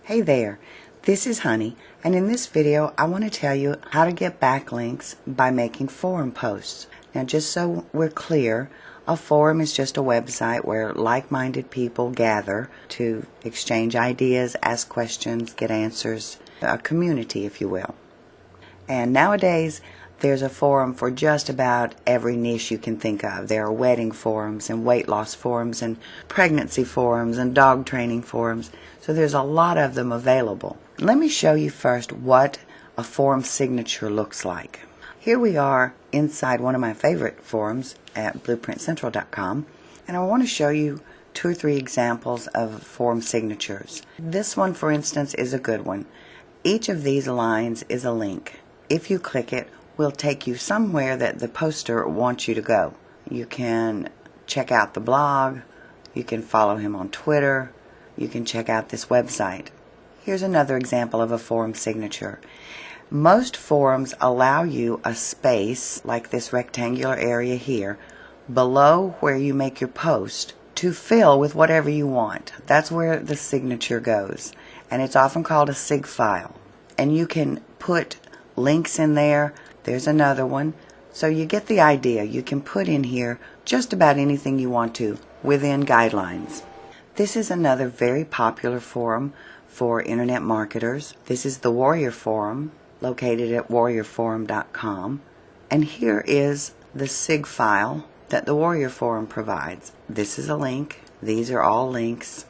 Hey there, this is Honey, and in this video I want to tell you how to get backlinks by making forum posts. Now, just so we're clear, a forum is just a website where like-minded people gather to exchange ideas, ask questions, get answers, a community, if you will. And nowadays there's a forum for just about every niche you can think of. There are wedding forums and weight loss forums and pregnancy forums and dog training forums. So there's a lot of them available. Let me show you first what a forum signature looks like. Here we are inside one of my favorite forums at BlueprintCentral.com, and I want to show you 2 or 3 examples of forum signatures. This one, for instance, is a good one. Each of these lines is a link. If you click it, will take you somewhere that the poster wants you to go. You can check out the blog, you can follow him on Twitter, you can check out this website. Here's another example of a forum signature. Most forums allow you a space, like this rectangular area here, below where you make your post to fill with whatever you want. That's where the signature goes, and it's often called a SIG file. And you can put links in there. There's another one. So you get the idea. You can put in here just about anything you want to within guidelines. This is another very popular forum for internet marketers. This is the Warrior Forum, located at warriorforum.com. And here is the SIG file that the Warrior Forum provides. This is a link. These are all links.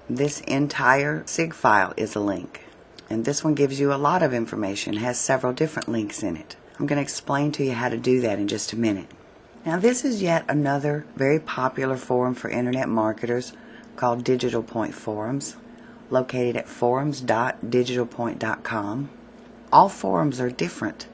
This entire SIG file is a link. And this one gives you a lot of information, has several different links in it. I'm going to explain to you how to do that in just a minute. Now, this is yet another very popular forum for internet marketers called Digital Point Forums, located at forums.digitalpoint.com. All forums are different,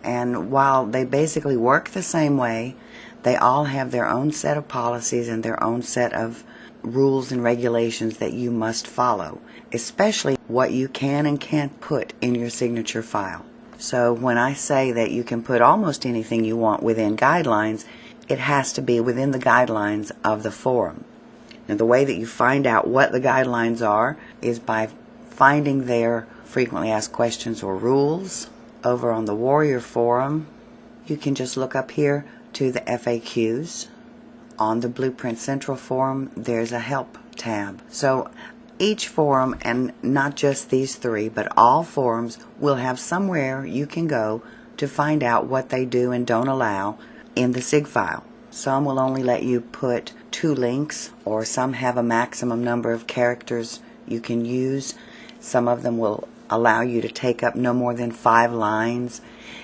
and while they basically work the same way, they all have their own set of policies and their own set of rules and regulations that you must follow, especially what you can and can't put in your signature file. So when I say that you can put almost anything you want within guidelines, it has to be within the guidelines of the forum. Now, the way that you find out what the guidelines are is by finding their frequently asked questions or rules. Over on the Warrior Forum, you can just look up here to the FAQs. On the Blueprint Central Forum, there's a Help tab. So each forum, and not just these 3, but all forums, will have somewhere you can go to find out what they do and don't allow in the SIG file. Some will only let you put 2 links, or some have a maximum number of characters you can use. Some of them will allow you to take up no more than 5 lines.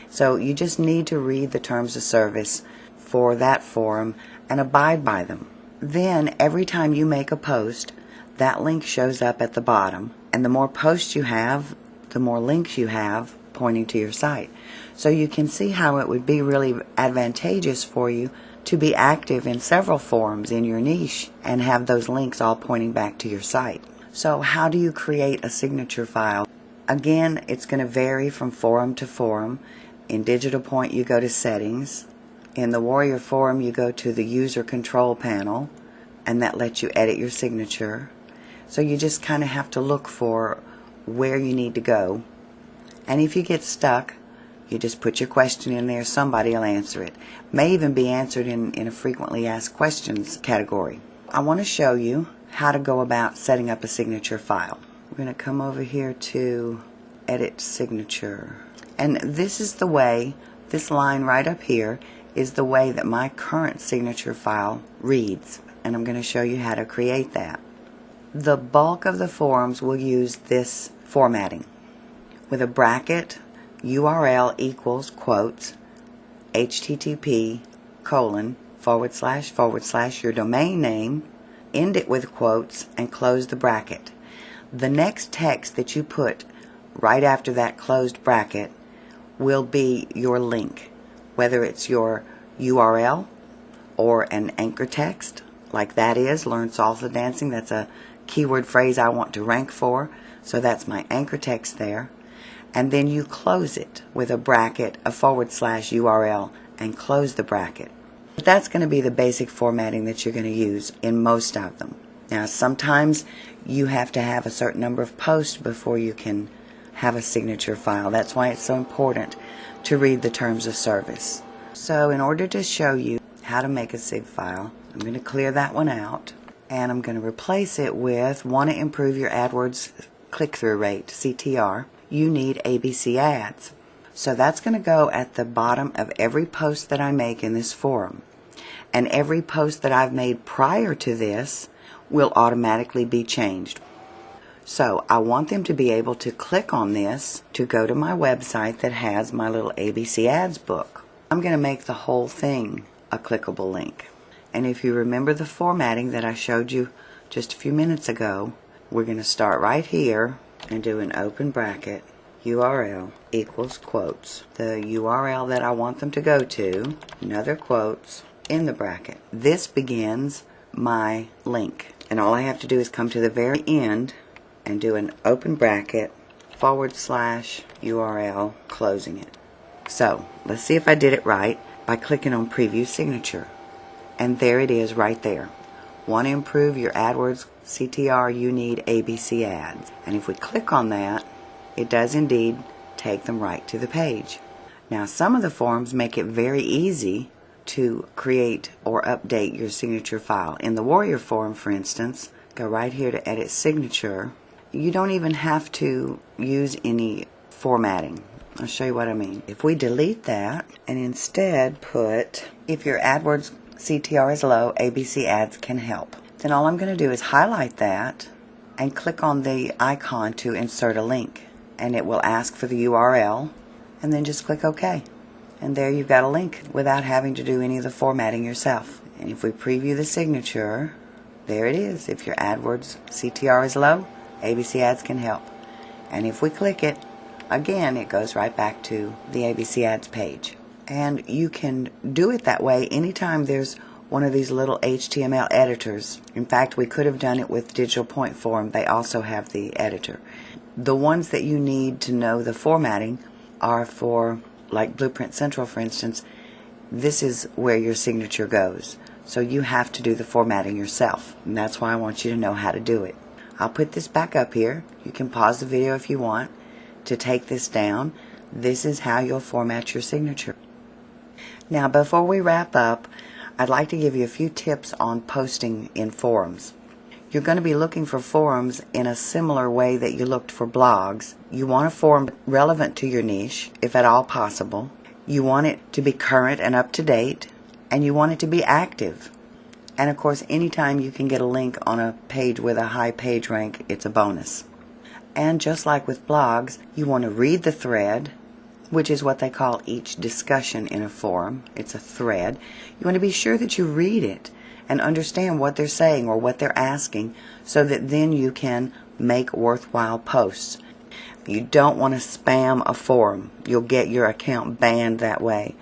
So you just need to read the terms of service for that forum and abide by them. Then every time you make a post, that link shows up at the bottom, and the more posts you have, the more links you have pointing to your site. So you can see how it would be really advantageous for you to be active in several forums in your niche and have those links all pointing back to your site. So how do you create a signature file? Again, it's going to vary from forum to forum. In Digital Point, you go to Settings. In the Warrior Forum, you go to the User Control panel, and that lets you edit your signature. So you just kind of have to look for where you need to go. And if you get stuck, you just put your question in there. Somebody will answer it. May even be answered in a frequently asked questions category. I want to show you how to go about setting up a signature file. We're going to come over here to Edit Signature. And this is the way, this line right up here is the way that my current signature file reads. And I'm going to show you how to create that. The bulk of the forums will use this formatting with a bracket, URL equals quotes, http:// your domain name, end it with quotes, and close the bracket. The next text that you put right after that closed bracket will be your link, whether it's your URL or an anchor text, like that is Learn Salsa Dancing. That's a keyword phrase I want to rank for, so that's my anchor text there. And then you close it with a bracket, a / URL, and close the bracket. That's going to be the basic formatting that you're going to use in most of them. Now, sometimes you have to have a certain number of posts before you can have a signature file. That's why it's so important to read the terms of service. So in order to show you how to make a SIG file, I'm going to clear that one out, and I'm going to replace it with want to improve your AdWords click-through rate, CTR. You need ABC ads. So that's going to go at the bottom of every post that I make in this forum. And every post that I've made prior to this will automatically be changed. So I want them to be able to click on this to go to my website that has my little ABC Ads book. I'm going to make the whole thing a clickable link. And if you remember the formatting that I showed you just a few minutes ago, we're going to start right here and do an open bracket, URL equals quotes. The URL that I want them to go to, another quotes, in the bracket. This begins my link. And all I have to do is come to the very end and do an open bracket / URL, closing it. So let's see if I did it right by clicking on Preview Signature. And there it is right there. Want to improve your AdWords CTR, you need ABC ads. And if we click on that, it does indeed take them right to the page. Now, some of the forums make it very easy to create or update your signature file. In the Warrior forum, for instance, go right here to Edit Signature. You don't even have to use any formatting. I'll show you what I mean. If we delete that and instead put, if your AdWords CTR is low, ABC ads can help. Then all I'm going to do is highlight that and click on the icon to insert a link. And it will ask for the URL, and then just click OK. And there you've got a link without having to do any of the formatting yourself. And if we preview the signature, there it is. If your AdWords CTR is low, ABC ads can help. And if we click it, again, it goes right back to the ABC ads page. And you can do it that way anytime there's one of these little HTML editors. In fact, we could have done it with Digital Point Forum. They also have the editor. The ones that you need to know the formatting are for, like Blueprint Central, for instance. This is where your signature goes. So you have to do the formatting yourself. And that's why I want you to know how to do it. I'll put this back up here. You can pause the video if you want to take this down. This is how you'll format your signature. Now, before we wrap up, I'd like to give you a few tips on posting in forums. You're going to be looking for forums in a similar way that you looked for blogs. You want a forum relevant to your niche, if at all possible. You want it to be current and up to date, and you want it to be active. And of course, anytime you can get a link on a page with a high page rank, it's a bonus. And just like with blogs, you want to read the thread, which is what they call each discussion in a forum. It's a thread. You want to be sure that you read it and understand what they're saying or what they're asking, so that then you can make worthwhile posts. You don't want to spam a forum. You'll get your account banned that way.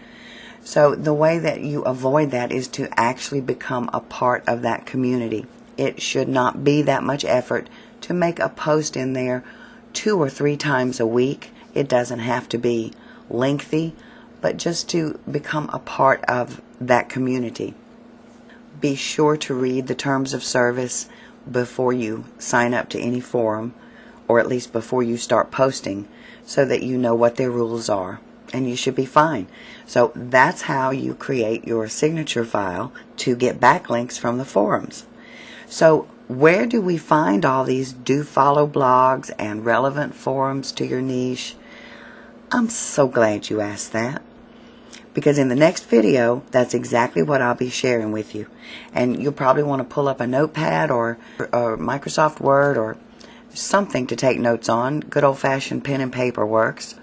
So the way that you avoid that is to actually become a part of that community. It should not be that much effort to make a post in there 2 or 3 times a week. It doesn't have to be lengthy, but just to become a part of that community. Be sure to read the terms of service before you sign up to any forum, or at least before you start posting, so that you know what their rules are, and you should be fine. So that's how you create your signature file to get backlinks from the forums. So where do we find all these do follow blogs and relevant forums to your niche? I'm so glad you asked that, because in the next video, that's exactly what I'll be sharing with you. And you'll probably want to pull up a notepad or Microsoft Word or something to take notes on. Good old-fashioned pen and paper works,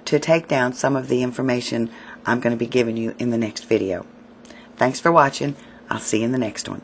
to take down some of the information I'm going to be giving you in the next video. Thanks for watching. I'll see you in the next one.